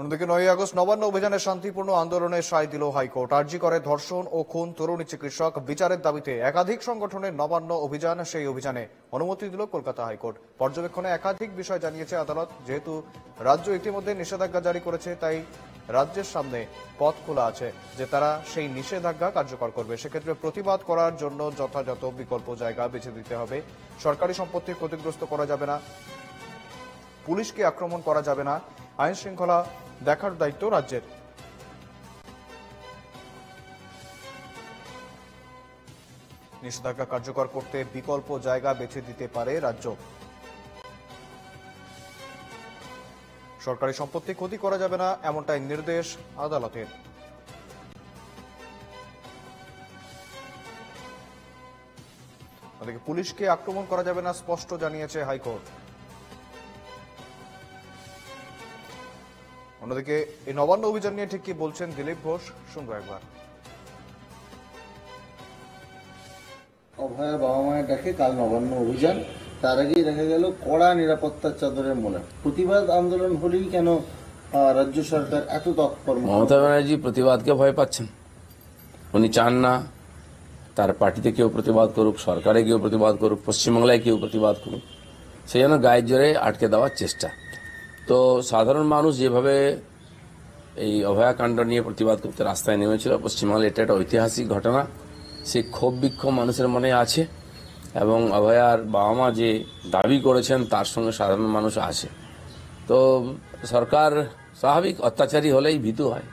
অন্যদিকে 9 আগস্ট নবান্ন অভিযানের শান্তিপূর্ণ আন্দোলনে সায় দিল হাইকোর্ট। আরজি করে ধর্ষণ ও খুন তরুণী চিকিৎসক বিচারের দাবিতে একাধিক সংগঠনের নবান্ন অভিযান, সেই অভিযানে অনুমতি দিল কলকাতা হাইকোর্ট। পর্যবেক্ষণে একাধিক বিষয় জানিয়েছে আদালত। যেহেতু রাজ্য ইতিমধ্যে নিষেধাজ্ঞা জারি করেছে, তাই রাজ্যের সামনে পথ খোলা আছে যে তারা সেই নিষেধাজ্ঞা কার্যকর করবে। সেক্ষেত্রে প্রতিবাদ করার জন্য যথাযথ বিকল্প জায়গা বেছে দিতে হবে। সরকারি সম্পত্তি ক্ষতিগ্রস্ত করা যাবে না, পুলিশকে আক্রমণ করা যাবে না, আইন শৃঙ্খলা দেখার দায়িত্ব রাজ্যের। নিষেধাজ্ঞা কার্যকর করতে বিকল্প জায়গা বেছে দিতে পারে রাজ্য। সরকারি সম্পত্তি ক্ষতি করা যাবে না, এমনটাই নির্দেশ আদালতের। ওদিকে পুলিশকে আক্রমণ করা যাবে না স্পষ্ট জানিয়েছে হাইকোর্ট। অন্যদিকে এই নবান্ন অভিযান নিয়ে ঠিক কি বলছেন দিলীপ ঘোষ, শুনবো একবার। অভয়া বাবা মায়ের ডাকে কাল নবান্ন অভিযান, তার আগেই দেখা গেল কড়া নিরাপত্তার চাদরের মোড়া। প্রতিবাদ আন্দোলন হলেই কেন রাজ্য সরকার এত তৎপর? মমতা ব্যানার্জি প্রতিবাদকে ভয় পাচ্ছেন। উনি চান না তার পার্টিতে কেউ প্রতিবাদ করুক, সরকারে কেউ প্রতিবাদ করুক, পশ্চিমবাংলায় কেউ প্রতিবাদ করুক। সেই জন্য গায়ের জোরে আটকে দেওয়ার চেষ্টা। তো সাধারণ মানুষ যেভাবে এই অভয়াকাণ্ড নিয়ে প্রতিবাদ করতে রাস্তায় নেমেছিল পশ্চিমবাংলায়, এটা একটা ঐতিহাসিক ঘটনা। সেই ক্ষোভ বিক্ষোভ মানুষের মনে আছে এবং অভয়ার বাবা মা যে দাবি করেছেন তার সঙ্গে সাধারণ মানুষ আছে। তো সরকার স্বাভাবিক অত্যাচারী হলেই ভীতু হয়।